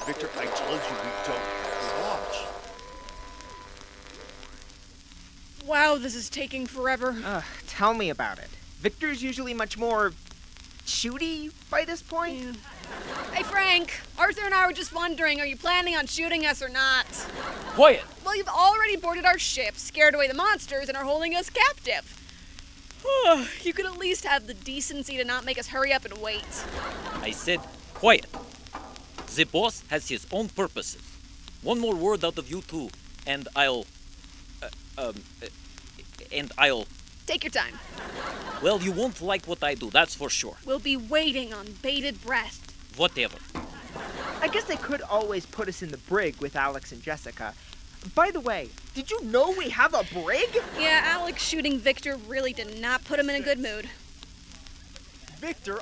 Victor, I told you we don't have to watch. Wow, this is taking forever. Tell me about it. Victor's usually much more shooty by this point. Yeah. Hey, Frank. Arthur and I were just wondering, are you planning on shooting us or not? Quiet! Well, you've already boarded our ship, scared away the monsters, and are holding us captive. You could at least have the decency to not make us hurry up and wait. I said quiet. The boss has his own purposes. One more word out of you two, and I'll... Take your time. Well, you won't like what I do, that's for sure. We'll be waiting on bated breath. Whatever. I guess they could always put us in the brig with Alex and Jessica. By the way, did you know we have a brig? Yeah, Alex shooting Victor really did not put him in a good mood. Victor,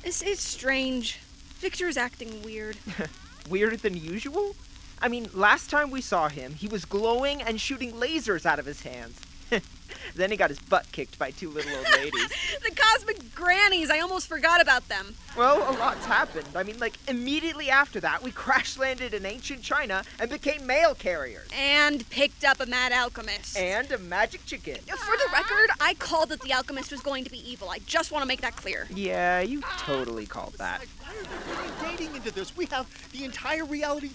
This is strange. Victor's acting weird. Weirder than usual? I mean, last time we saw him, he was glowing and shooting lasers out of his hands. Then he got his butt kicked by two little old ladies. The cosmic grannies, I almost forgot about them. Well, a lot's happened. I mean, immediately after that, we crash-landed in ancient China and became mail carriers. And picked up a mad alchemist. And a magic chicken. For the record, I called that the alchemist was going to be evil. I just want to make that clear. Yeah, you totally called that. why are we bringing dating into this? We have the entire reality.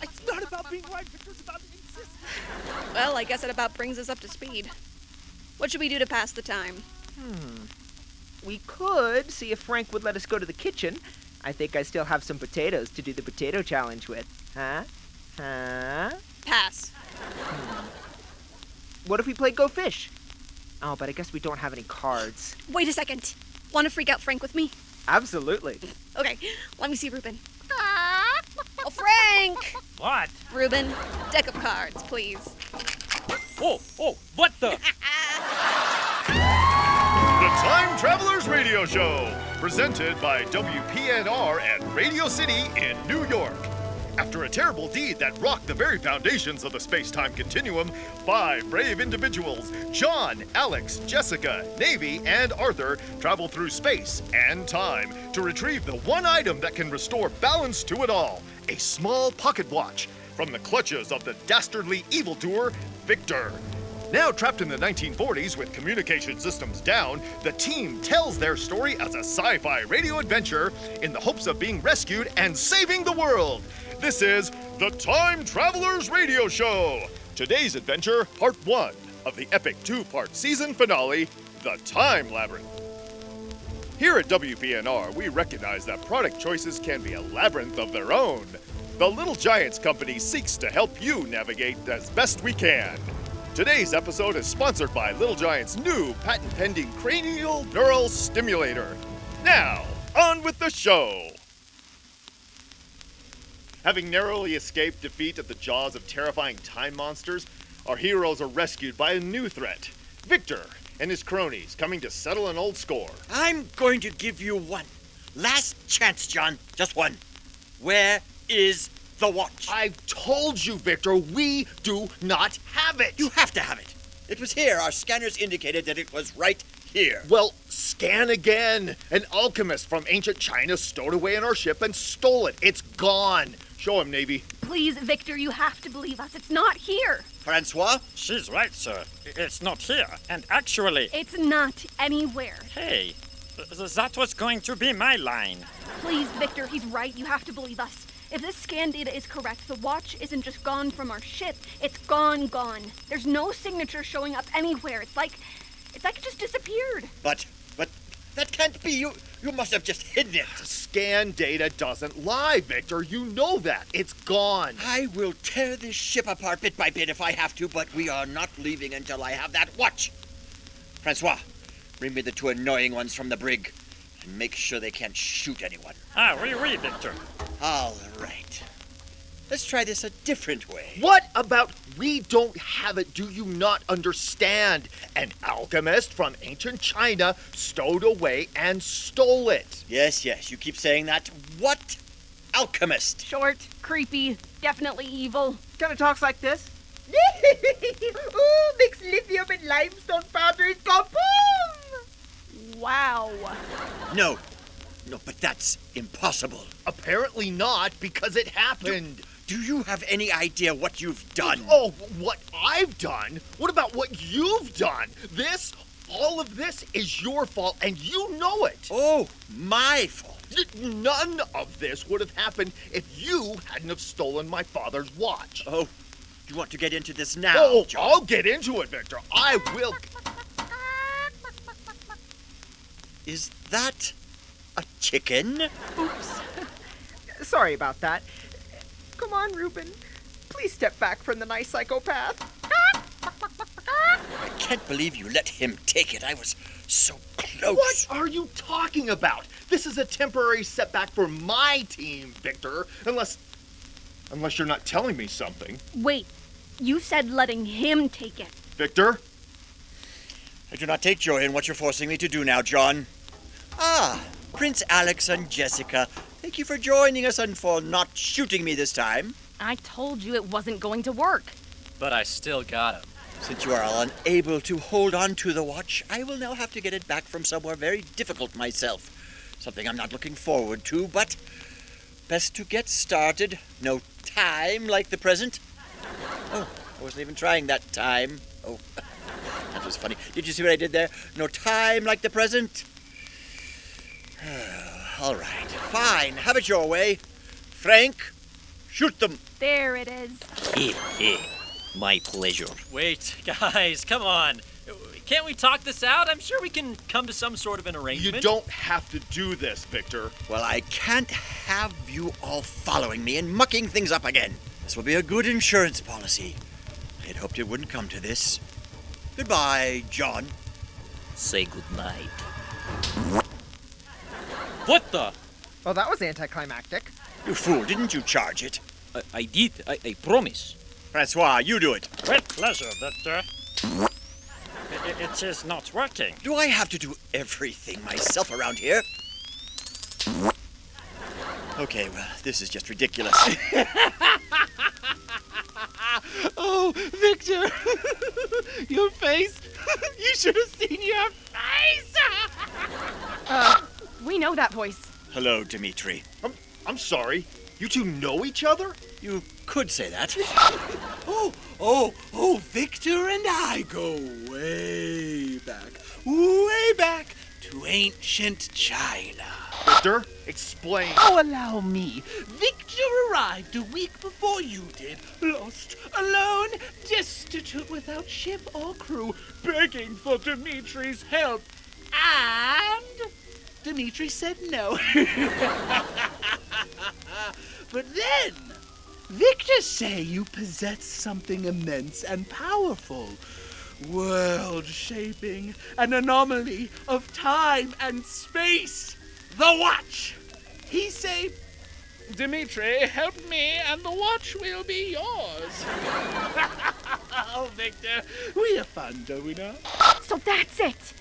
It's not about being right, Victor. It's about existing. Well, I guess it about brings us up to speed. What should we do to pass the time? We could see if Frank would let us go to the kitchen. I think I still have some potatoes to do the potato challenge with. Huh? Pass. What if we play Go Fish? Oh, but I guess we don't have any cards. Wait a second. Want to freak out Frank with me? Absolutely. Okay, let me see Ruben. Oh, Frank! What? Ruben, deck of cards, please. Oh, what the? The Time Travelers Radio Show, presented by WPNR and Radio City in New York. After a terrible deed that rocked the very foundations of the space-time continuum, 5 brave individuals, John, Alex, Jessica, Navy, and Arthur, travel through space and time to retrieve the one item that can restore balance to it all, a small pocket watch, from the clutches of the dastardly evildoer, Victor. Now trapped in the 1940s with communication systems down, the team tells their story as a sci-fi radio adventure in the hopes of being rescued and saving the world. This is the Time Travelers Radio Show. Today's adventure, part 1 of the epic 2-part season finale, The Time Labyrinth. Here at WPNR, we recognize that product choices can be a labyrinth of their own. The Little Giants Company seeks to help you navigate as best we can. Today's episode is sponsored by Little Giant's new patent-pending cranial neural stimulator. Now, on with the show! Having narrowly escaped defeat at the jaws of terrifying time monsters, our heroes are rescued by a new threat, Victor and his cronies coming to settle an old score. I'm going to give you one. Last chance, John. Just one. Where is the watch? I've told you, Victor, we do not have it. You have to have it. It was here. Our scanners indicated that it was right here. Well, scan again. An alchemist from ancient China stowed away in our ship and stole it. It's gone. Show him, Navy. Please, Victor, you have to believe us. It's not here. Francois? She's right, sir. It's not here. And actually... It's not anywhere. Hey, that was going to be my line. Please, Victor, he's right. You have to believe us. If this scan data is correct, the watch isn't just gone from our ship. It's gone. There's no signature showing up anywhere. It's like it just disappeared. But that can't be. You must have just hidden it. Scan data doesn't lie, Victor. You know that. It's gone. I will tear this ship apart bit by bit if I have to, but we are not leaving until I have that watch. Francois, bring me the 2 annoying ones from the brig and make sure they can't shoot anyone. Oui, Victor. All right. Let's try this a different way. What about we don't have it? Do you not understand? An alchemist from ancient China stowed away and stole it. Yes, you keep saying that. What alchemist? Short, creepy, definitely evil. Kind of talks like this. Ooh, mix lithium and limestone powder. It's kaboom! Wow. No, No, but that's impossible. Apparently not, because it happened. Do you have any idea what you've done? Oh, what I've done? What about what you've done? All of this is your fault, and you know it. Oh, my fault. None of this would have happened if you hadn't have stolen my father's watch. Oh, you want to get into this now, Oh, John? I'll get into it, Victor. I will. Is that a chicken? Oops. Sorry about that. Come on, Reuben. Please step back from the nice psychopath. I can't believe you let him take it. I was so close. What are you talking about? This is a temporary setback for my team, Victor. Unless you're not telling me something. Wait, you said letting him take it. Victor? I do not take joy in what you're forcing me to do now, John. Ah, Prince Alex and Jessica. Thank you for joining us and for not shooting me this time. I told you it wasn't going to work. But I still got him. Since you are unable to hold on to the watch, I will now have to get it back from somewhere very difficult myself. Something I'm not looking forward to, but best to get started. No time like the present. Oh, I wasn't even trying that time. Oh, that was funny. Did you see what I did there? No time like the present. All right, fine. Have it your way. Frank, shoot them. There it is. My pleasure. Wait, guys, come on. Can't we talk this out? I'm sure we can come to some sort of an arrangement. You don't have to do this, Victor. Well, I can't have you all following me and mucking things up again. This will be a good insurance policy. I had hoped it wouldn't come to this. Goodbye, John. Say goodnight. What the? Well, that was anticlimactic. You fool, didn't you charge it? I did. I promise. Francois, you do it. With pleasure, Victor. It is not working. Do I have to do everything myself around here? Okay, well, this is just ridiculous. Oh, Victor! Your face! You should have seen your face! We know that voice. Hello, Dimitri. I'm sorry. You two know each other? You could say that. Oh, Victor and I go way back to ancient China. Victor, explain. Oh, allow me. Victor arrived a week before you did, lost, alone, destitute, without ship or crew, begging for Dimitri's help. And Dimitri said no. But then, Victor say you possess something immense and powerful, world-shaping, an anomaly of time and space. The watch! He say, Dimitri, help me and the watch will be yours. Oh, Victor, we have fun, don't we not? So that's it.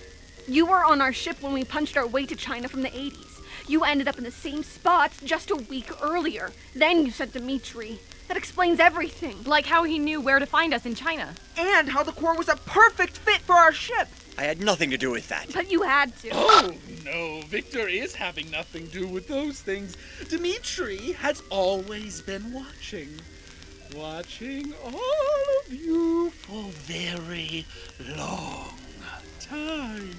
You were on our ship when we punched our way to China from the 80s. You ended up in the same spot just a week earlier. Then you sent Dimitri. That explains everything. Like how he knew where to find us in China. And how the core was a perfect fit for our ship. I had nothing to do with that. But you had to. Oh, no, Victor is having nothing to do with those things. Dimitri has always been watching. Watching all of you for very long time.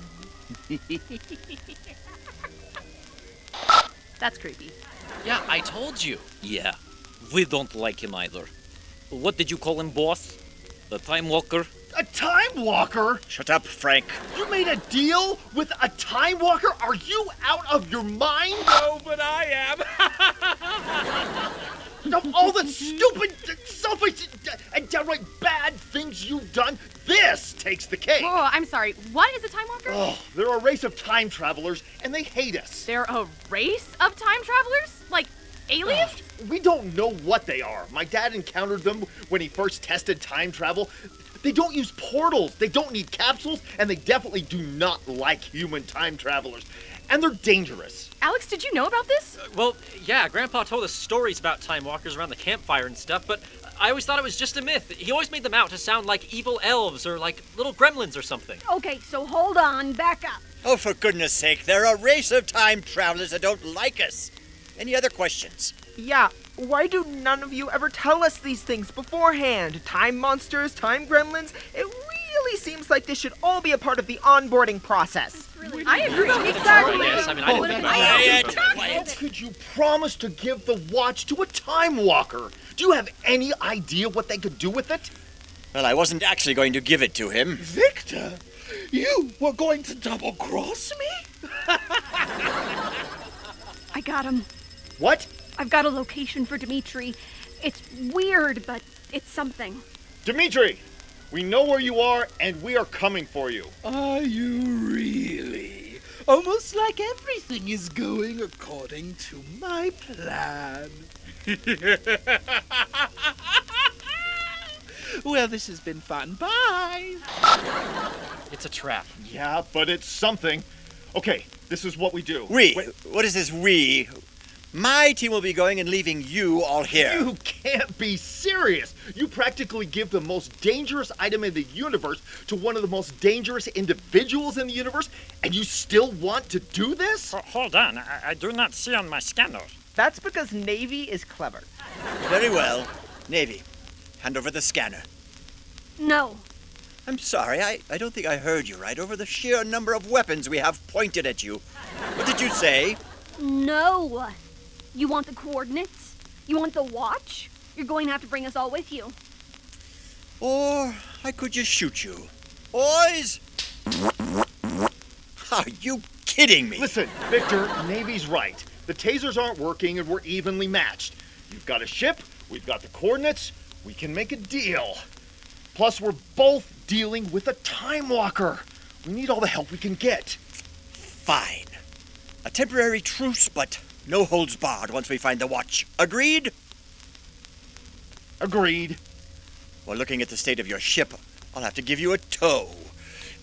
That's creepy. Yeah, I told you. Yeah, we don't like him either. What did you call him, boss? The Time Walker? A time walker? Shut up, Frank. You made a deal with a time walker? Are you out of your mind? No, but I am. Of all the stupid, selfish, and downright bad things you've done, this takes the cake. Whoa, I'm sorry. What is a time walker? Oh, they're a race of time travelers, and they hate us. They're a race of time travelers? Like aliens? We don't know what they are. My dad encountered them when he first tested time travel. They don't use portals, they don't need capsules, and they definitely do not like human time travelers. And they're dangerous. Alex, did you know about this? Well, yeah, Grandpa told us stories about time walkers around the campfire and stuff, but I always thought it was just a myth. He always made them out to sound like evil elves or like little gremlins or something. Okay, so hold on, back up. Oh, for goodness sake, they're a race of time travelers that don't like us. Any other questions? Yeah, why do none of you ever tell us these things beforehand? Time monsters, time gremlins, it really seems like this should all be a part of the onboarding process. I agree. Exactly. Yes, I mean, I didn't think about that. How could you promise to give the watch to a time walker? Do you have any idea what they could do with it? Well, I wasn't actually going to give it to him. Victor, you were going to double-cross me? I got him. What? I've got a location for Dimitri. It's weird, but it's something. Dimitri, we know where you are, and we are coming for you. Are you really? Almost like everything is going according to my plan. Well, this has been fun. Bye. It's a trap. Yeah, but it's something. Okay, this is what we do. We? Wait, What is this we? My team will be going and leaving you all here. you can't be serious. You practically give the most dangerous item in the universe to one of the most dangerous individuals in the universe, and you still want to do this? Hold on, I do not see on my scanner. That's because Navy is clever. Very well. Navy, hand over the scanner. No. I'm sorry, I don't think I heard you right over the sheer number of weapons we have pointed at you. What did you say? No. You want the coordinates? You want the watch? You're going to have to bring us all with you. Or I could just shoot you. Boys! Are you kidding me? Listen, Victor, Navy's right. The tasers aren't working and we're evenly matched. You've got a ship, we've got the coordinates, we can make a deal. Plus, we're both dealing with a time walker. We need all the help we can get. Fine. A temporary truce, but no holds barred once we find the watch. Agreed? Agreed. Well, looking at the state of your ship, I'll have to give you a tow.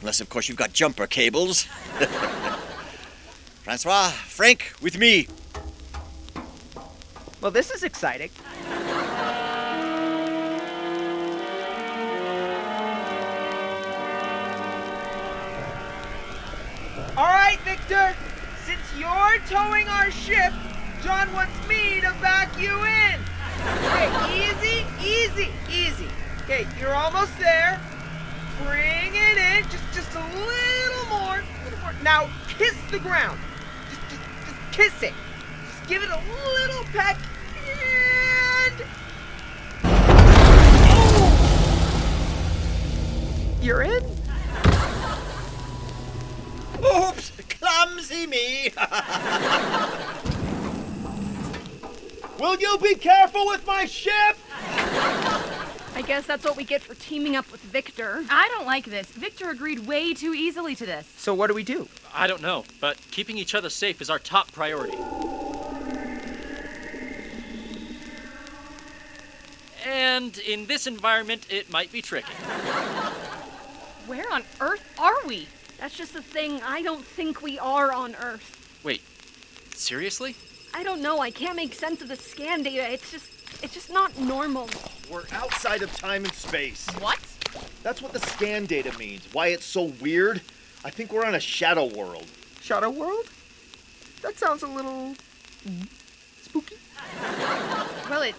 Unless, of course, you've got jumper cables. Francois, Frank, with me. Well, this is exciting. All right, Victor. Since you're towing our ship, John wants me to back you in. Okay, easy, easy, easy. Okay, you're almost there. Bring it in, just a little more. Now kiss the ground. Just kiss it. Just give it a little peck and. Oh! You're in. Oops, clumsy me. Will you be careful with my ship? I guess that's what we get for teaming up with Victor. I don't like this. Victor agreed way too easily to this. So what do we do? I don't know, but keeping each other safe is our top priority. And in this environment, it might be tricky. Where on earth are we? That's just the thing. I don't think we are on Earth. Wait, seriously? I don't know. I can't make sense of the scan data. It's just not normal. We're outside of time and space. What? That's what the scan data means. Why it's so weird. I think we're on a shadow world. Shadow World? That sounds a little spooky. Well, it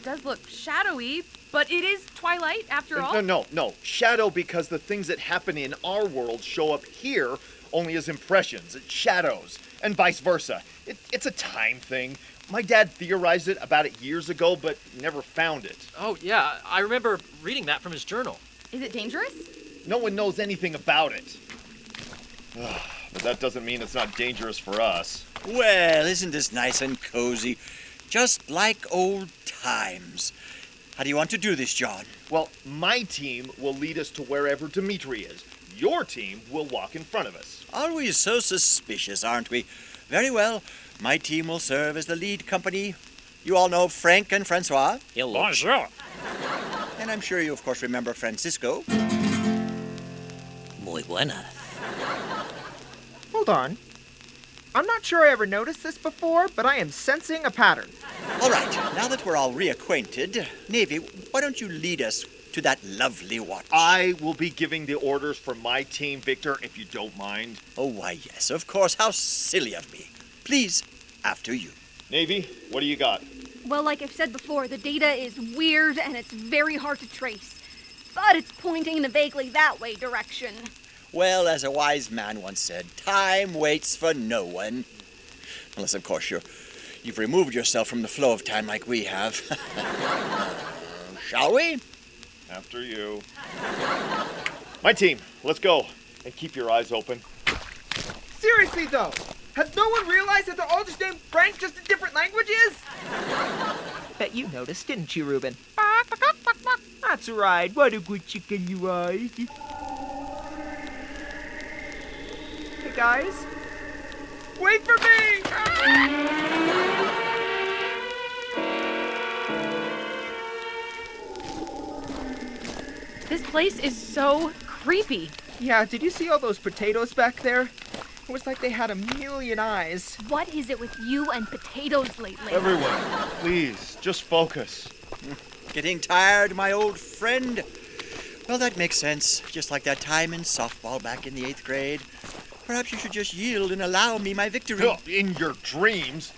does look shadowy, but it is Twilight after all. No. Shadow because the things that happen in our world show up here only as impressions, shadows, and vice versa. It's a time thing. My dad theorized about it years ago, but never found it. Oh, yeah, I remember reading that from his journal. Is it dangerous? No one knows anything about it. But that doesn't mean it's not dangerous for us. Well, isn't this nice and cozy? Just like old times. How do you want to do this, John? Well, my team will lead us to wherever Dimitri is. Your team will walk in front of us. Always so suspicious, aren't we? Very well. My team will serve as the lead company. You all know Frank and Francois. Bonjour. And I'm sure you, of course, remember Francisco. Muy buena. Hold on. I'm not sure I ever noticed this before, but I am sensing a pattern. All right, now that we're all reacquainted, Navy, why don't you lead us to that lovely watch. I will be giving the orders for my team, Victor, if you don't mind. Oh, why, yes, of course. How silly of me. Please, after you. Navy, what do you got? Well, like I've said before, the data is weird and it's very hard to trace. But it's pointing in a vaguely that way direction. Well, as a wise man once said, time waits for no one. Unless, of course, you've removed yourself from the flow of time like we have. Shall we? After you. My team, let's go. And keep your eyes open. Seriously, though, has no one realized that they're all just named Frank, just in different languages? Bet you noticed, didn't you, Reuben? That's right. What a good chicken you are. Hey, guys. Wait for me! This place is so creepy. Yeah, did you see all those potatoes back there? It was like they had a million eyes. What is it with you and potatoes lately? Everyone, please, just focus. Getting tired, my old friend? Well, that makes sense. Just like that time in softball back in the 8th grade. Perhaps you should just yield and allow me my victory. In your dreams.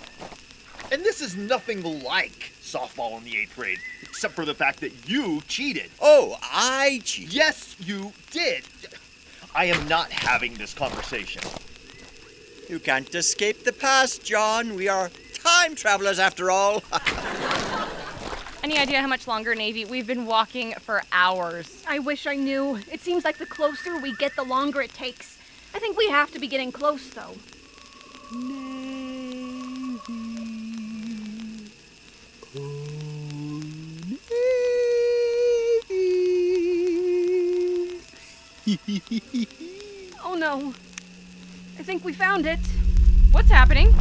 And this is nothing like softball in the 8th grade, except for the fact that you cheated. Oh, I cheated. Yes, you did. I am not having this conversation. You can't escape the past, John. We are time travelers after all. Any idea how much longer, Navy? We've been walking for hours. I wish I knew. It seems like the closer we get, the longer it takes. I think we have to be getting close, though. Oh no. I think we found it. What's happening?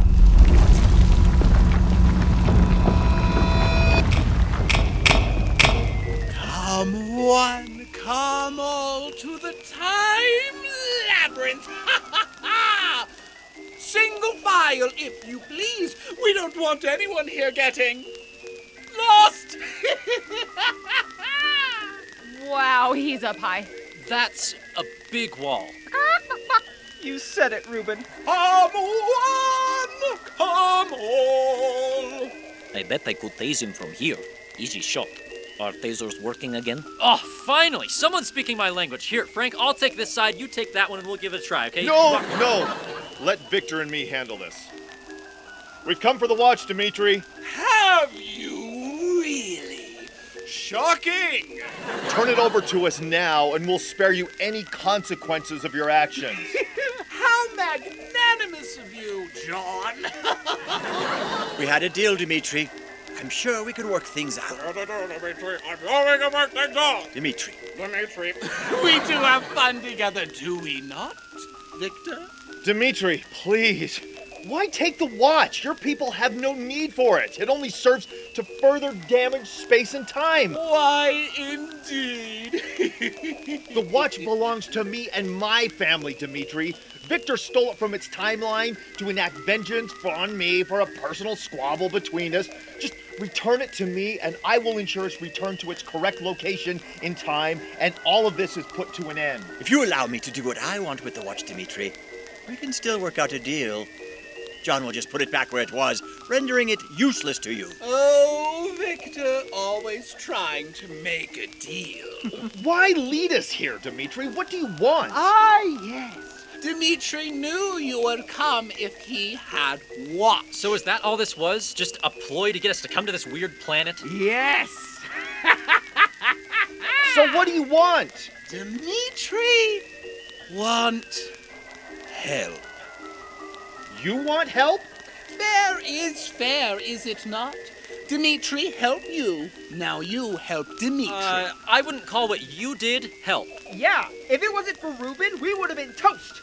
Come one, come all to the Time Labyrinth. Single file, if you please. We don't want anyone here getting lost. Wow, he's up high. That's a big wall. You said it, Reuben. Come one, come all. I bet I could tase him from here. Easy shot. Are tasers working again? Oh, finally! Someone's speaking my language. Here, Frank, I'll take this side, you take that one, and we'll give it a try, okay? No! Let Victor and me handle this. We've come for the watch, Dimitri. Have you really? Shocking! Turn it over to us now, and we'll spare you any consequences of your actions. How magnanimous of you, John. We had a deal, Dimitri. I'm sure we could work things out. Dimitri, I'm going to work things out. Dimitri. Dimitri. We do have fun together, do we not, Victor? Dimitri, please. Why take the watch? Your people have no need for it. It only serves to further damage space and time. Why, indeed. The watch belongs to me and my family, Dimitri. Victor stole it from its timeline to enact vengeance on me for a personal squabble between us. Just return it to me, and I will ensure its return to its correct location in time, and all of this is put to an end. If you allow me to do what I want with the watch, Dimitri, we can still work out a deal. John will just put it back where it was, rendering it useless to you. Oh, Victor, always trying to make a deal. Why lead us here, Dimitri? What do you want? Yes. Dimitri knew you would come if he had watched. So is that all this was? Just a ploy to get us to come to this weird planet? Yes. So what do you want? Dimitri want help. You want help? Fair is fair, is it not? Dimitri help you. Now you help Dimitri. I wouldn't call what you did help. Yeah, if it wasn't for Reuben, we would have been toast.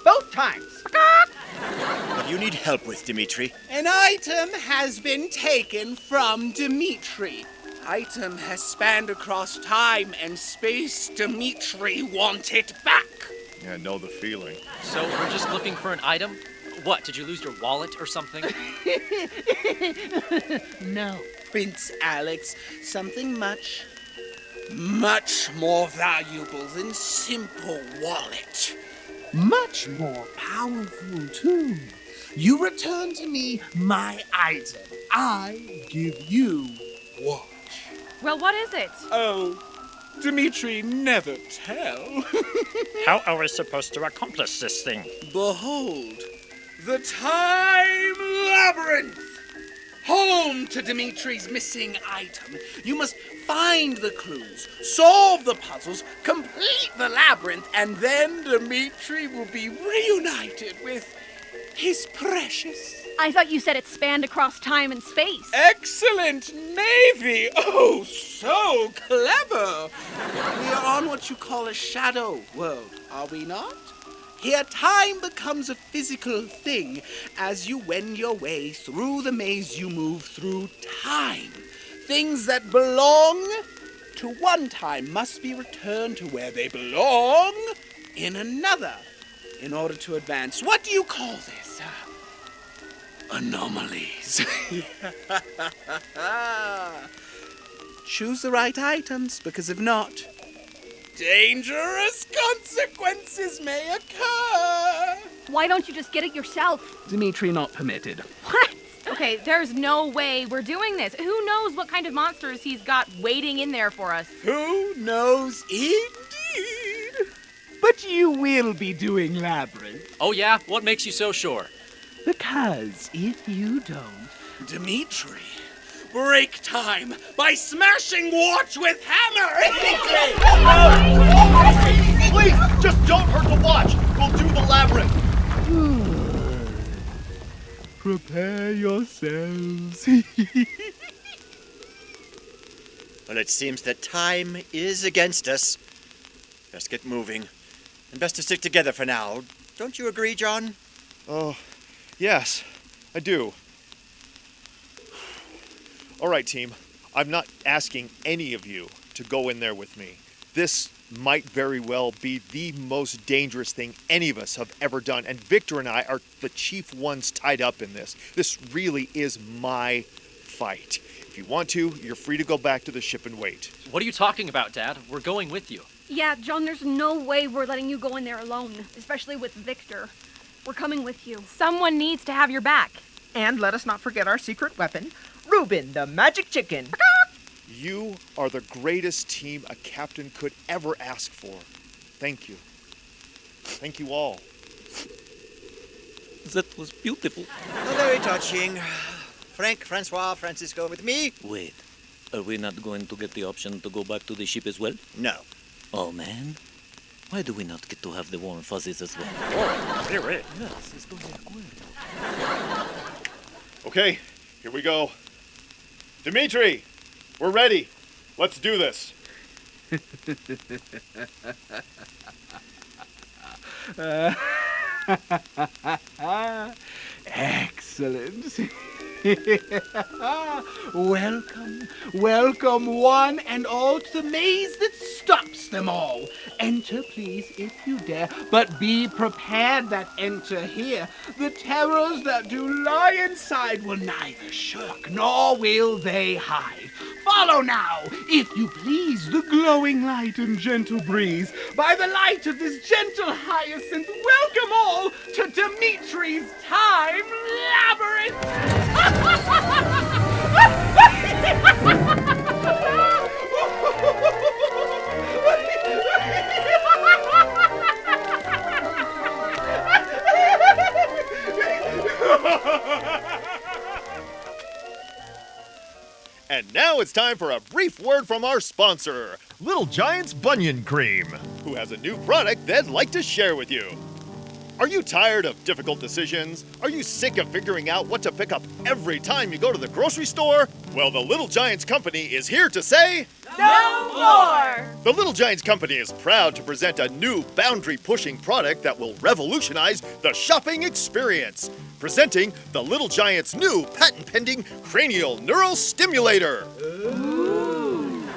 Both times. What do you need help with, Dimitri? An item has been taken from Dimitri. Item has spanned across time and space. Dimitri want it back. Yeah, I know the feeling. So we're just looking for an item? What, did you lose your wallet or something? No, Prince Alex, something much Much more valuable than simple wallet. Much more powerful, too. You return to me my item. I give you watch. Well, what is it? Oh, Dimitri never tell. How are we supposed to accomplish this thing? Behold, the Time Labyrinth! Home to Dimitri's missing item. You must find the clues, solve the puzzles, complete the labyrinth, and then Dimitri will be reunited with his precious. I thought you said it spanned across time and space. Excellent navy! Oh, so clever! We are on what you call a shadow world, are we not? Here, time becomes a physical thing. As you wend your way through the maze, you move through time. Things that belong to one time must be returned to where they belong in another in order to advance. What do you call this? Anomalies. Choose the right items, because if not, dangerous consequences may occur. Why don't you just get it yourself? Dimitri not permitted. What? Okay, there's no way we're doing this. Who knows what kind of monsters he's got waiting in there for us? Who knows indeed? But you will be doing Labyrinth. Oh yeah? What makes you so sure? Because if you don't, Dimitri, break time by smashing watch with hammer! Please, just don't hurt the watch. We'll do the labyrinth. Prepare yourselves. Well, it seems that time is against us. Best get moving. And best to stick together for now. Don't you agree, John? Oh, yes, I do. All right, team. I'm not asking any of you to go in there with me. This might very well be the most dangerous thing any of us have ever done, and Victor and I are the chief ones tied up in this. This really is my fight. If you want to, you're free to go back to the ship and wait. What are you talking about, Dad? We're going with you. Yeah, John, there's no way we're letting you go in there alone, especially with Victor. We're coming with you. Someone needs to have your back. And let us not forget our secret weapon, Reuben the Magic Chicken. You are the greatest team a captain could ever ask for. Thank you. Thank you all. That was beautiful. Oh, very touching. Frank, Francois, Francisco with me? Wait, are we not going to get the option to go back to the ship as well? No. Oh, man. Why do we not get to have the warm fuzzies as well? Oh, very. Yes, estoy de acuerdo. Okay, here we go. Dimitri, we're ready. Let's do this. Excellent. Welcome, welcome one and all to the maze that stops them all. Enter, please, if you dare, but be prepared that enter here. The terrors that do lie inside will neither shirk nor will they hide. Follow now, if you please, the glowing light and gentle breeze. By the light of this gentle hyacinth, welcome all to Dimitri's Time Labyrinth! And now it's time for a brief word from our sponsor, Little Giant's Bunion Cream, who has a new product they'd like to share with you. Are you tired of difficult decisions? Are you sick of figuring out what to pick up every time you go to the grocery store? Well, the Little Giants Company is here to say, No more! the Little Giants Company is proud to present a new boundary-pushing product that will revolutionize the shopping experience. Presenting the Little Giants' new patent-pending cranial neural stimulator.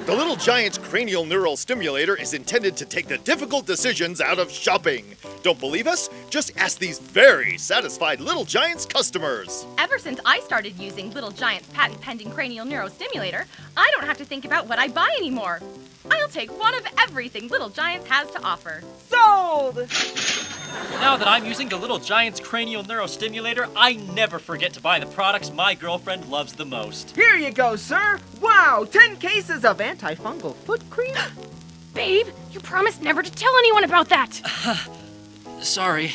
The Little Giants cranial neural stimulator is intended to take the difficult decisions out of shopping. Don't believe us? Just ask these very satisfied Little Giants customers. Ever since I started using Little Giant's patent-pending cranial neurostimulator, I don't have to think about what I buy anymore. I'll take one of everything Little Giants has to offer. Sold! Now that I'm using the Little Giant's cranial neurostimulator, I never forget to buy the products my girlfriend loves the most. Here you go, sir. Wow, 10 cases of antifungal foot cream. Babe, you promised never to tell anyone about that. Sorry.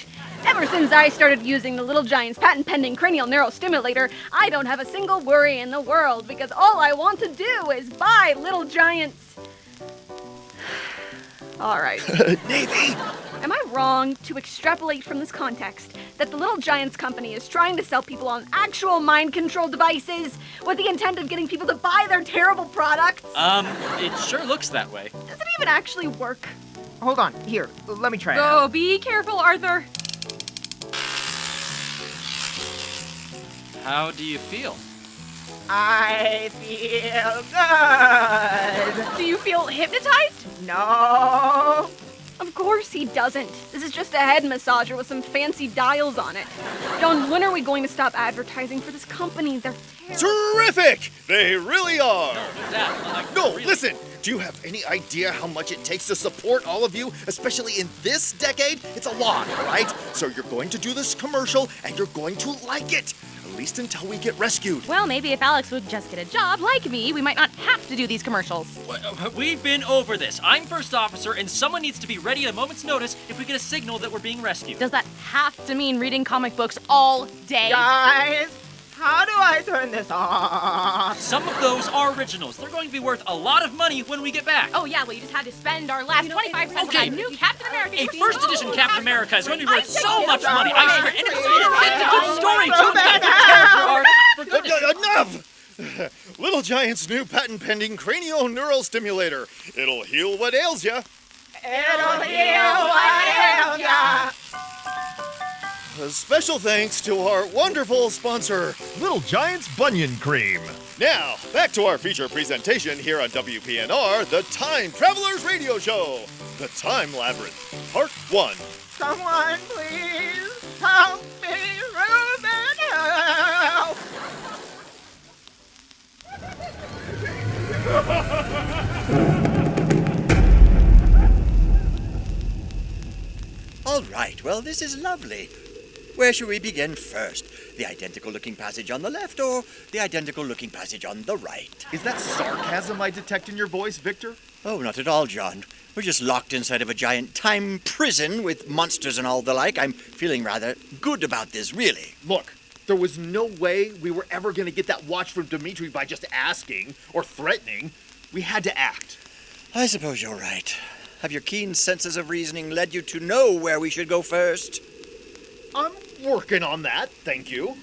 Ever since I started using the Little Giant's patent-pending cranial neurostimulator, I don't have a single worry in the world because all I want to do is buy Little Giant's. All right. Navy! Am I wrong to extrapolate from this context that the Little Giants company is trying to sell people on actual mind control devices with the intent of getting people to buy their terrible products? It sure looks that way. Does it even actually work? Hold on, here, let me try it out. Oh, be careful, Arthur. How do you feel? I feel good. Do you feel hypnotized? No. Of course he doesn't. This is just a head massager with some fancy dials on it. John, when are we going to stop advertising for this company? They're terrible. Terrific! They really are! Dad, No, listen! Do you have any idea how much it takes to support all of you, especially in this decade? It's a lot, all right? So you're going to do this commercial, and you're going to like it, at least until we get rescued. Well, maybe if Alex would just get a job like me, we might not have to do these commercials. We've been over this. I'm first officer, and someone needs to be ready at a moment's notice if we get a signal that we're being rescued. Does that have to mean reading comic books all day? Guys, how do I turn this off? Some of those are originals. They're going to be worth a lot of money when we get back. Oh, yeah, well, you just had to spend our last 25 cents Okay. on that new Captain America. A first edition Captain America is going to be worth so much money. I swear, and it's a good story, too. That character arc. Enough! Little Giant's new patent-pending cranial neural stimulator. It'll heal what ails ya. It'll heal what ails ya. A special thanks to our wonderful sponsor, Little Giant's Bunion Cream. Now, back to our feature presentation here on WPNR, the Time Travelers Radio Show, The Time Labyrinth, Part 1. Someone please help me, Reuben, help! All right, well, this is lovely. Where should we begin first? The identical-looking passage on the left or the identical-looking passage on the right? Is that sarcasm I detect in your voice, Victor? Oh, not at all, John. We're just locked inside of a giant time prison with monsters and all the like. I'm feeling rather good about this, really. Look, there was no way we were ever going to get that watch from Dimitri by just asking or threatening. We had to act. I suppose you're right. Have your keen senses of reasoning led you to know where we should go first? I'm working on that, thank you.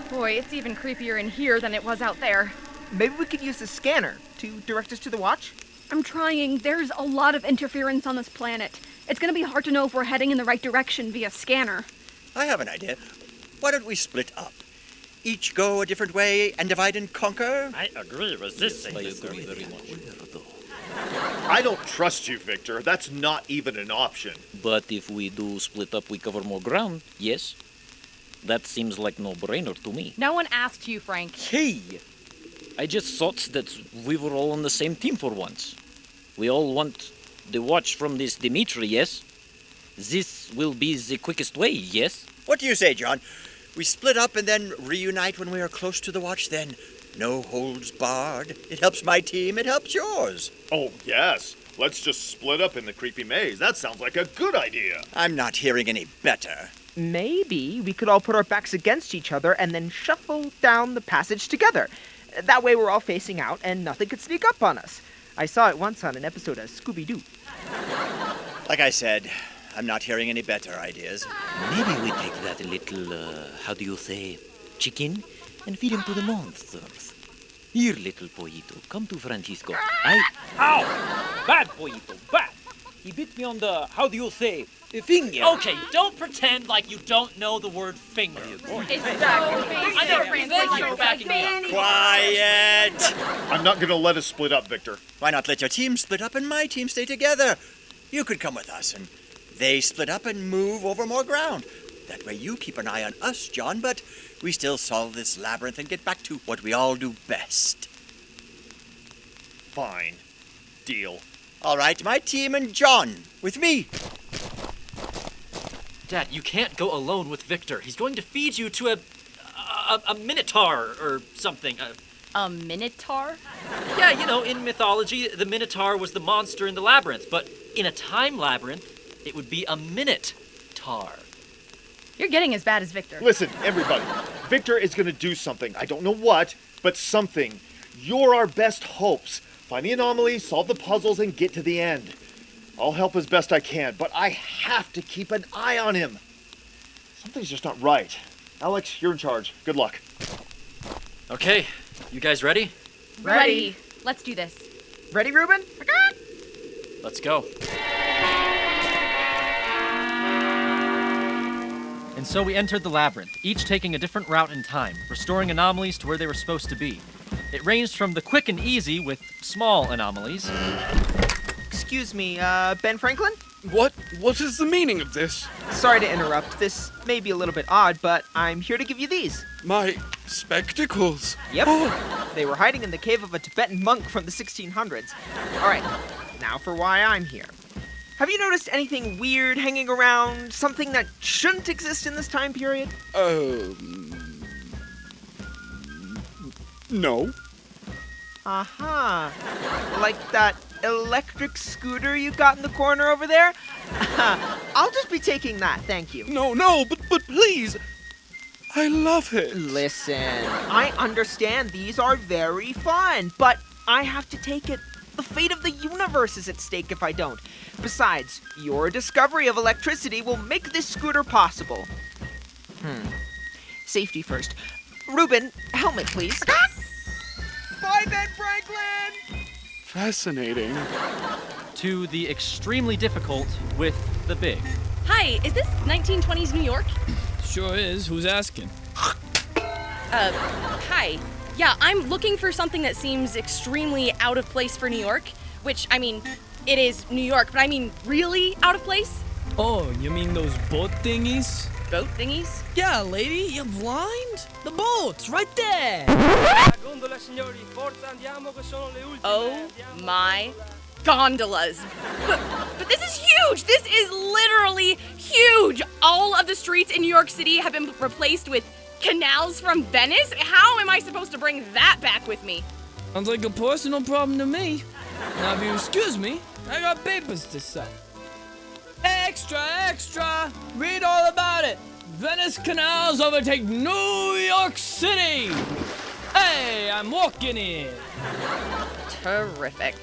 Boy, it's even creepier in here than it was out there. Maybe we could use the scanner to direct us to the watch? I'm trying. There's a lot of interference on this planet. It's gonna be hard to know if we're heading in the right direction via scanner. I have an idea. Why don't we split up? Each go a different way and divide and conquer? I agree with this. I agree very much. I don't trust you, Victor. That's not even an option. But if we do split up, we cover more ground, yes? That seems like no-brainer to me. No one asked you, Frank. Hey! I just thought that we were all on the same team for once. We all want the watch from this Dimitri, yes? This will be the quickest way, yes? What do you say, John? We split up and then reunite when we are close to the watch, then no holds barred. It helps my team, it helps yours. Oh, yes. Let's just split up in the creepy maze. That sounds like a good idea. I'm not hearing any better. Maybe we could all put our backs against each other and then shuffle down the passage together. That way we're all facing out and nothing could sneak up on us. I saw it once on an episode of Scooby-Doo. Like I said, I'm not hearing any better ideas. Maybe we take that little, how do you say, chicken, and feed him to the monsters. Here, little pollito, come to Francisco. Ow! Bad, pollito, bad! He bit me on the, how do you say, finger. Okay, don't pretend like you don't know the word finger. It's so basic. I know, thank you for backing me up. Quiet! I'm not going to let us split up, Victor. Why not let your team split up and my team stay together? You could come with us and they split up and move over more ground. That way you keep an eye on us, John, but we still solve this labyrinth and get back to what we all do best. Fine. Deal. All right, my team and John, with me. Dad, you can't go alone with Victor. He's going to feed you to a minotaur or something. A minotaur? Yeah, you know, in mythology, the minotaur was the monster in the labyrinth, but in a time labyrinth, it would be a minute-tar. You're getting as bad as Victor. Listen, everybody. Victor is going to do something. I don't know what, but something. You're our best hopes. Find the anomaly, solve the puzzles, and get to the end. I'll help as best I can, but I have to keep an eye on him. Something's just not right. Alex, you're in charge. Good luck. Okay, you guys ready? Ready. Let's do this. Ready, Ruben? Let's go. And so we entered the labyrinth, each taking a different route in time, restoring anomalies to where they were supposed to be. It ranged from the quick and easy with small anomalies. Excuse me, Ben Franklin? What is the meaning of this? Sorry to interrupt. This may be a little bit odd, but I'm here to give you these. My spectacles. Yep. Oh, They were hiding in the cave of a Tibetan monk from the 1600s. All right, now for why I'm here. Have you noticed anything weird hanging around? Something that shouldn't exist in this time period? No. Aha. Like that electric scooter you got in the corner over there? I'll just be taking that, thank you. No, but please. I love it. Listen, I understand these are very fun, but I have to take it. The fate of the universe is at stake if I don't. Besides, your discovery of electricity will make this scooter possible. Safety first. Ruben, helmet, please. Bye, Ben Franklin! Fascinating. To the extremely difficult with the big. Hi, is this 1920s New York? Sure is. Who's asking? Hi. Yeah, I'm looking for something that seems extremely out of place for New York. Which, I mean, it is New York, but I mean really out of place? Oh, you mean those boat thingies? Boat thingies? Yeah, lady, you're blind? The boat's right there! Oh my gondolas. But this is huge! This is literally huge! All of the streets in New York City have been replaced with canals from Venice? How am I supposed to bring that back with me? Sounds like a personal problem to me. Now, if you excuse me, I got papers to sign. Extra, extra! Read all about it! Venice canals overtake New York City! Hey, I'm walking in! Terrific.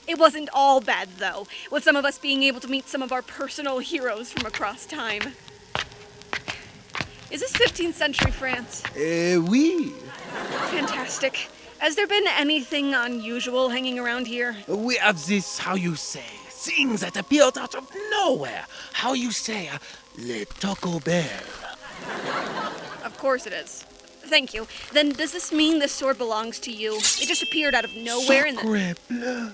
It wasn't all bad, though, with some of us being able to meet some of our personal heroes from across time. Is this 15th century France? Oui. Fantastic. Has there been anything unusual hanging around here? We have this, how you say, things that appeared out of nowhere. How you say, le Taco Bell. Of course it is. Thank you. Then does this mean this sword belongs to you? It just appeared out of nowhere in the... Sacre bleu.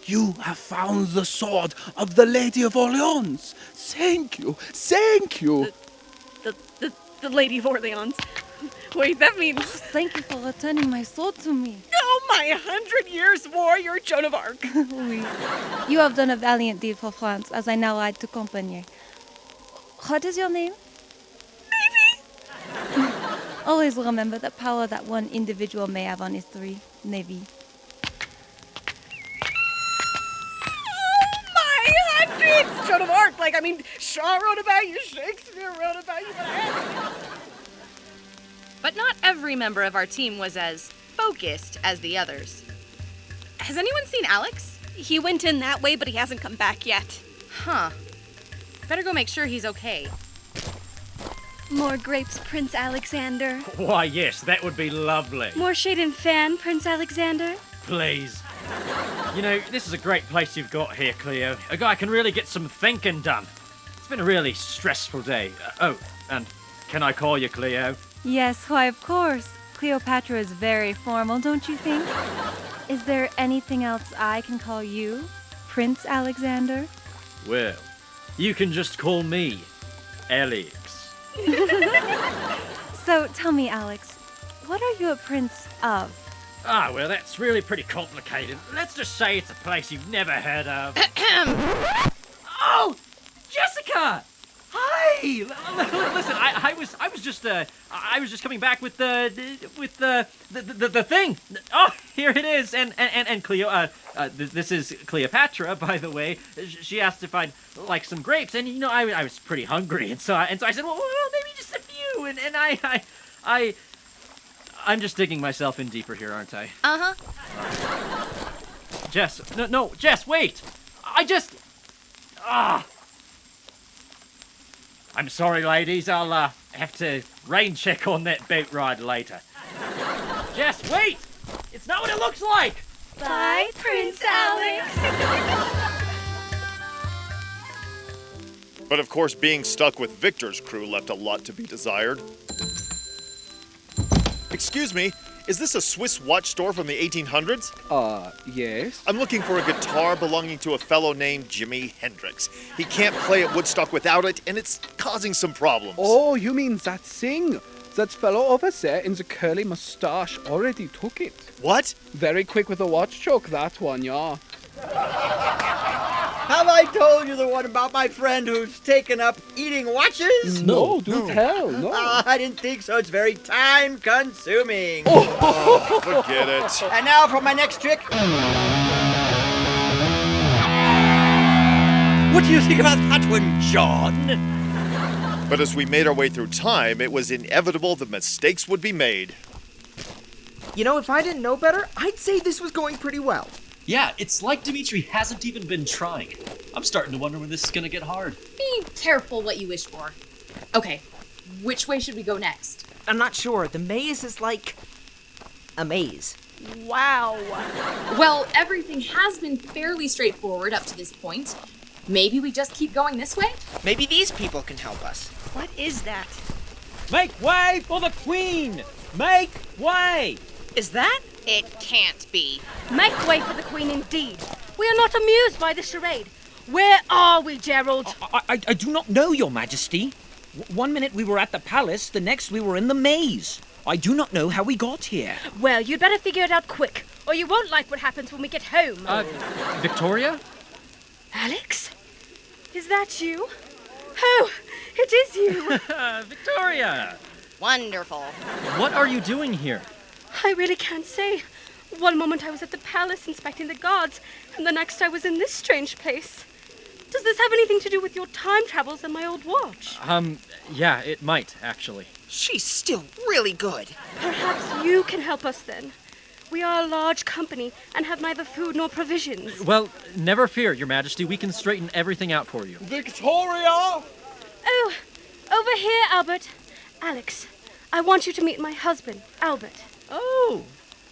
You have found the sword of the Lady of Orleans. Thank you. Thank you. The Lady of Orleans. Wait, that means... Thank you for returning my sword to me. Oh, my 100 years warrior, Joan of Arc. Oui. You have done a valiant deed for France, as I now ride to Compagnie. What is your name? Navy. Always remember the power that one individual may have on history, Navy. Oh, my hundreds! Joan of Arc, Shaw wrote about you, Shakespeare wrote about you, But not every member of our team was as focused as the others. Has anyone seen Alex? He went in that way, but he hasn't come back yet. Huh. Better go make sure he's okay. More grapes, Prince Alexander. Why, yes, that would be lovely. More shade and fan, Prince Alexander. Please. You know, this is a great place you've got here, Cleo. A guy can really get some thinking done. It's been a really stressful day. Oh, and can I call you Cleo? Yes, why, of course. Cleopatra is very formal, don't you think? Is there anything else I can call you, Prince Alexander? Well, you can just call me Alex. So, tell me, Alex, what are you a prince of? Ah, well, that's really pretty complicated. Let's just say it's a place you've never heard of. Oh, Jessica! Hi! Listen, I was just coming back with the thing. Oh, here it is. And Cleo, this is Cleopatra, by the way. She asked if I'd like some grapes, and you know I was pretty hungry, and so I said, well, maybe just a few, and I'm just digging myself in deeper here, aren't I? Uh-huh. Jess, no, Jess, wait! I'm sorry, ladies. I'll have to rain check on that boat ride later. Jess, wait! It's not what it looks like! Bye, Prince Alex. But of course, being stuck with Victor's crew left a lot to be desired. Excuse me, is this a Swiss watch store from the 1800s? Yes. I'm looking for a guitar belonging to a fellow named Jimi Hendrix. He can't play at Woodstock without it, and it's causing some problems. Oh, you mean that thing? That fellow over there in the curly mustache already took it. What? Very quick with a watch choke, that one, yeah. Have I told you the one about my friend who's taken up eating watches? No, do tell, no. I didn't think so. It's very time-consuming. Oh, forget it. And now for my next trick. What do you think about that one, John? But as we made our way through time, it was inevitable that mistakes would be made. You know, if I didn't know better, I'd say this was going pretty well. Yeah, it's like Dimitri hasn't even been trying. I'm starting to wonder when this is gonna get hard. Be careful what you wish for. Okay, which way should we go next? I'm not sure. The maze is like a maze. Wow. Well, everything has been fairly straightforward up to this point. Maybe we just keep going this way? Maybe these people can help us. What is that? Make way for the Queen! Make way! Is that? It can't be. Make way for the Queen indeed. We are not amused by the charade. Where are we, Gerald? I do not know, Your Majesty. One minute we were at the palace, the next we were in the maze. I do not know how we got here. Well, you'd better figure it out quick, or you won't like what happens when we get home. Victoria? Alex? Is that you? Oh, it is you. Victoria! Wonderful. What are you doing here? I really can't say. One moment I was at the palace inspecting the gods, and the next I was in this strange place. Does this have anything to do with your time travels and my old watch? Yeah, it might, actually. She's still really good. Perhaps you can help us then. We are a large company and have neither food nor provisions. Well, never fear, Your Majesty. We can straighten everything out for you. Victoria! Oh, over here, Albert. Alex, I want you to meet my husband, Albert. Oh,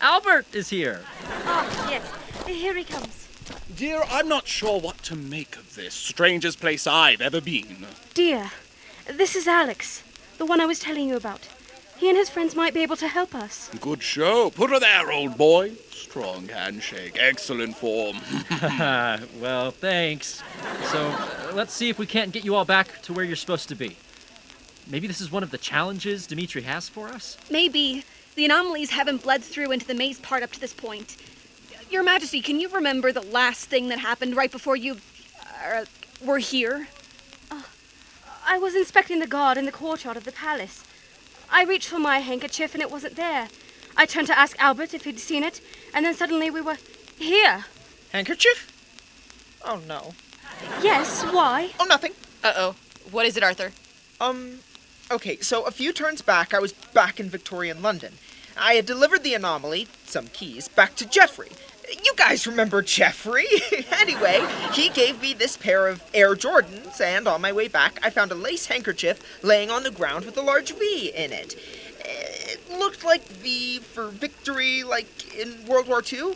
Albert is here. Ah, yes. Here he comes. Dear, I'm not sure what to make of this. Strangest place I've ever been. Dear, this is Alex, the one I was telling you about. He and his friends might be able to help us. Good show. Put her there, old boy. Strong handshake. Excellent form. Well, thanks. So, let's see if we can't get you all back to where you're supposed to be. Maybe this is one of the challenges Dimitri has for us? Maybe. The anomalies haven't bled through into the maze part up to this point. Your Majesty, can you remember the last thing that happened right before you were here? I was inspecting the guard in the courtyard of the palace. I reached for my handkerchief and it wasn't there. I turned to ask Albert if he'd seen it, and then suddenly we were here. Handkerchief? Oh, no. Yes, why? Oh, nothing. Uh-oh. What is it, Arthur? Okay, so a few turns back, I was back in Victorian London. I had delivered the anomaly, some keys, back to Jeffrey. You guys remember Jeffrey? Anyway, he gave me this pair of Air Jordans, and on my way back, I found a lace handkerchief laying on the ground with a large V in it. It looked like V for victory, like in World War II.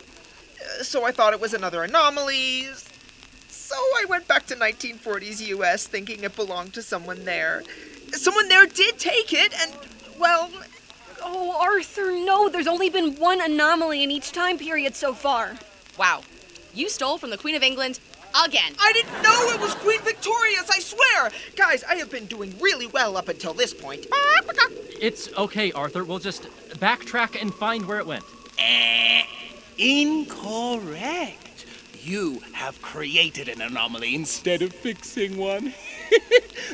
So I thought it was another anomaly. So I went back to 1940s US thinking it belonged to someone there. Someone there did take it, and, well... Oh, Arthur, no. There's only been one anomaly in each time period so far. Wow. You stole from the Queen of England again. I didn't know it was Queen Victoria's, I swear! Guys, I have been doing really well up until this point. It's okay, Arthur. We'll just backtrack and find where it went. Incorrect. You have created an anomaly instead of fixing one.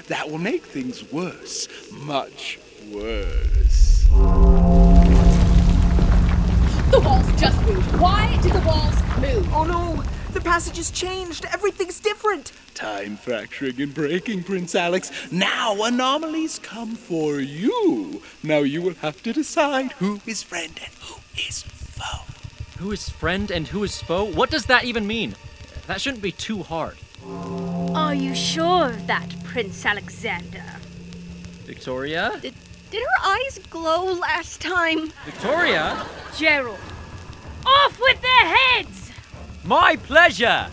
That will make things worse. Much worse. The walls just moved. Why did the walls move? Oh no! The passage has changed! Everything's different! Time fracturing and breaking, Prince Alex. Now anomalies come for you. Now you will have to decide who is friend and who is foe. Who is friend and who is foe? What does that even mean? That shouldn't be too hard. Are you sure of that, Prince Alexander? Victoria? Did her eyes glow last time? Victoria? Gerald, off with their heads! My pleasure,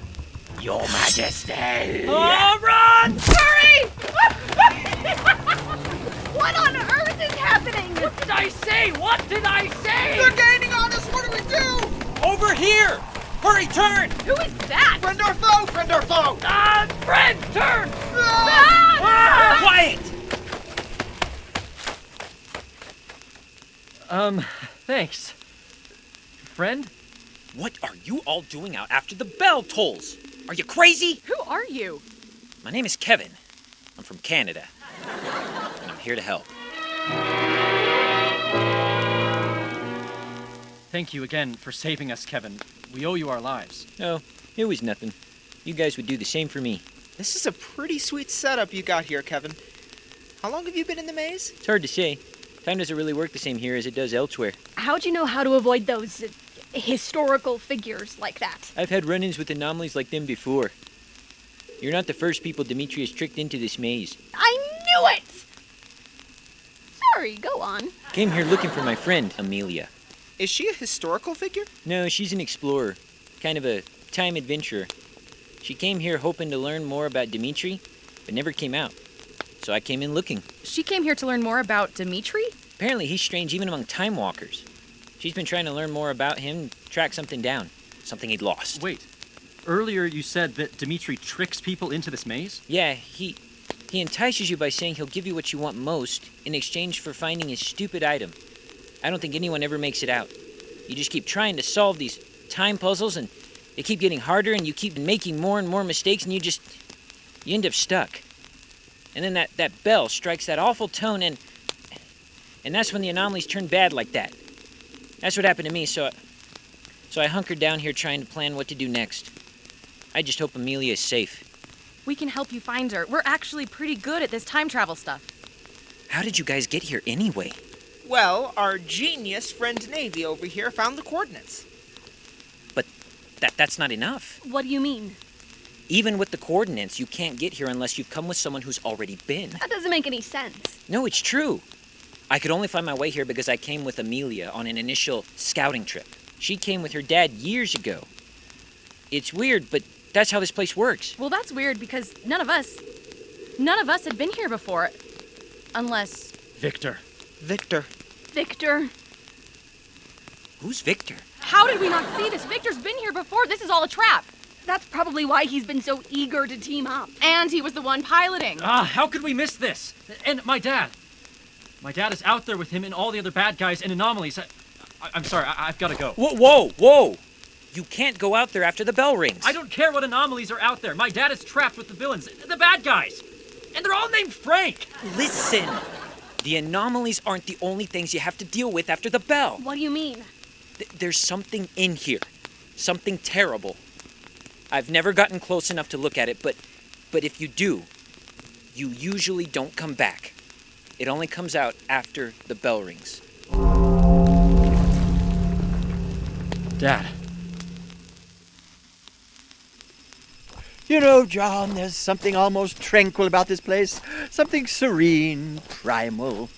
Your Majesty. Oh, run! Hurry! What on earth is happening? What did I say? What did I say? They're gaining on us! What do we do? Over here! Hurry, turn! Who is that? Friend or foe? Friend or foe? Friend, turn! Quiet! Thanks. Friend? What are you all doing out after the bell tolls? Are you crazy? Who are you? My name is Kevin. I'm from Canada. And I'm here to help. Thank you again for saving us, Kevin. We owe you our lives. Oh, it was nothing. You guys would do the same for me. This is a pretty sweet setup you got here, Kevin. How long have you been in the maze? It's hard to say. Time doesn't really work the same here as it does elsewhere. How'd you know how to avoid those historical figures like that? I've had run-ins with anomalies like them before. You're not the first people Dimitri has tricked into this maze. I knew it! Sorry, go on. Came here looking for my friend, Amelia. Is she a historical figure? No, she's an explorer. Kind of a time adventurer. She came here hoping to learn more about Dimitri, but never came out. So I came in looking. She came here to learn more about Dimitri? Apparently he's strange even among time walkers. She's been trying to learn more about him, track something down. Something he'd lost. Wait. Earlier you said that Dimitri tricks people into this maze? Yeah, he entices you by saying he'll give you what you want most in exchange for finding his stupid item. I don't think anyone ever makes it out. You just keep trying to solve these time puzzles and they keep getting harder and you keep making more and more mistakes and you end up stuck. And then that bell strikes that awful tone and that's when the anomalies turn bad like that. That's what happened to me, so I hunkered down here trying to plan what to do next. I just hope Amelia is safe. We can help you find her. We're actually pretty good at this time travel stuff. How did you guys get here anyway? Well, our genius friend Navy over here found the coordinates. But that's not enough. What do you mean? Even with the coordinates, you can't get here unless you've come with someone who's already been. That doesn't make any sense. No, it's true. I could only find my way here because I came with Amelia on an initial scouting trip. She came with her dad years ago. It's weird, but that's how this place works. Well, that's weird because none of us had been here before. Unless... Victor. Victor. Victor. Who's Victor? How did we not see this? Victor's been here before. This is all a trap. That's probably why he's been so eager to team up. And he was the one piloting. How could we miss this? And my dad. My dad is out there with him and all the other bad guys and anomalies. I'm sorry, I've got to go. Whoa! You can't go out there after the bell rings. I don't care what anomalies are out there. My dad is trapped with the villains, the bad guys. And they're all named Frank. Listen, the anomalies aren't the only things you have to deal with after the bell. What do you mean? There's something in here. Something terrible. I've never gotten close enough to look at it, but if you do, you usually don't come back. It only comes out after the bell rings. Dad. You know, John, there's something almost tranquil about this place. Something serene, primal.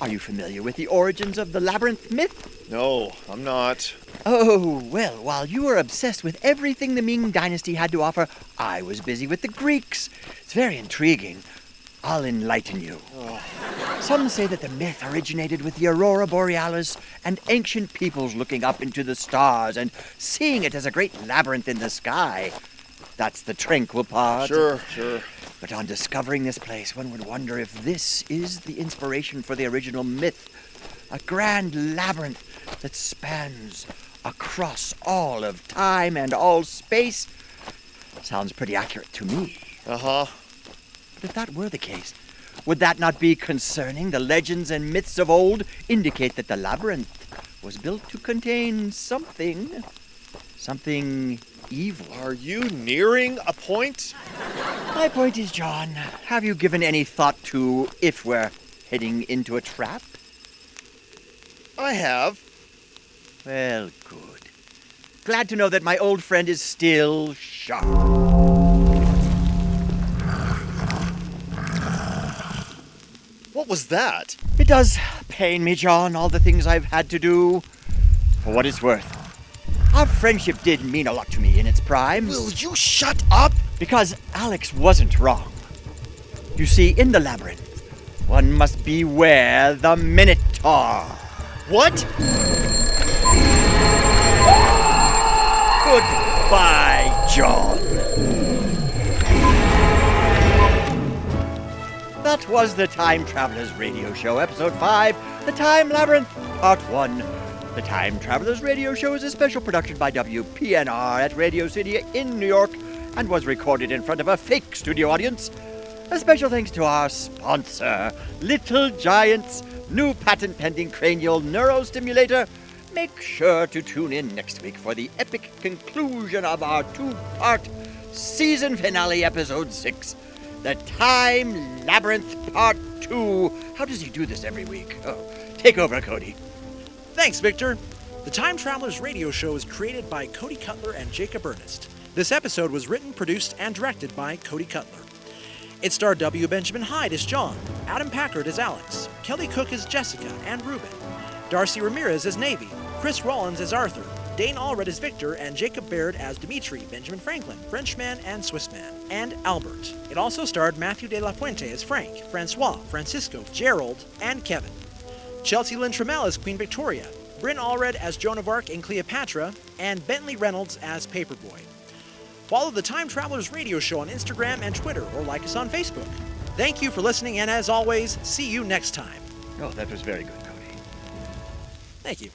Are you familiar with the origins of the Labyrinth myth? No, I'm not. Oh, well, while you were obsessed with everything the Ming Dynasty had to offer, I was busy with the Greeks. It's very intriguing. I'll enlighten you. Some say that the myth originated with the Aurora Borealis and ancient peoples looking up into the stars and seeing it as a great labyrinth in the sky. That's the tranquil part. Sure. But on discovering this place, one would wonder if this is the inspiration for the original myth. A grand labyrinth that spans across all of time and all space. Sounds pretty accurate to me. Uh-huh. But if that were the case, would that not be concerning? The legends and myths of old indicate that the labyrinth was built to contain something evil. Are you nearing a point? My point is, John, have you given any thought to if we're heading into a trap? I have. Well, good. Glad to know that my old friend is still sharp. What was that? It does pain me, John, all the things I've had to do. For what it's worth, our friendship did mean a lot to me in its prime. Will you shut up? Because Alex wasn't wrong. You see, in the labyrinth, one must beware the Minotaur. What? Goodbye, John. That was the Time Travelers Radio Show, Episode 5, The Time Labyrinth, Part 1. The Time Travelers Radio Show is a special production by WPNR at Radio City in New York and was recorded in front of a fake studio audience. A special thanks to our sponsor, Little Giant's new patent-pending cranial neurostimulator. Make sure to tune in next week for the epic conclusion of our two-part season finale, Episode 6, The Time Labyrinth Part 2. How does he do this every week? Oh, take over, Cody. Thanks, Victor. The Time Travelers Radio Show is created by Cody Cutler and Jacob Earnest. This episode was written, produced, and directed by Cody Cutler. It starred W. Benjamin Hyde as John, Adam Packard as Alex, Kelly Cook as Jessica and Ruben, Darcy Ramirez as Navy, Chris Rollins as Arthur, Dane Allred as Victor, and Jacob Baird as Dimitri, Benjamin Franklin, Frenchman and Swissman, and Albert. It also starred Matthew de la Fuente as Frank, Francois, Francisco, Gerald, and Kevin. Chelsea Lynn Trammell as Queen Victoria, Bryn Allred as Joan of Arc and Cleopatra, and Bentley Reynolds as Paperboy. Follow the Time Travelers Radio Show on Instagram and Twitter, or like us on Facebook. Thank you for listening, and as always, see you next time. Oh, that was very good, Cody. Thank you.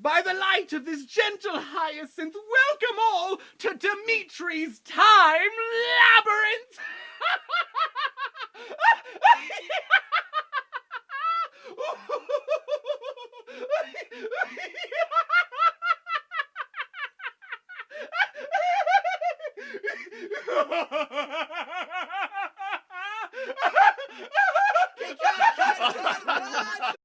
By the light of this gentle hyacinth, welcome all to Dimitri's Time Labyrinth!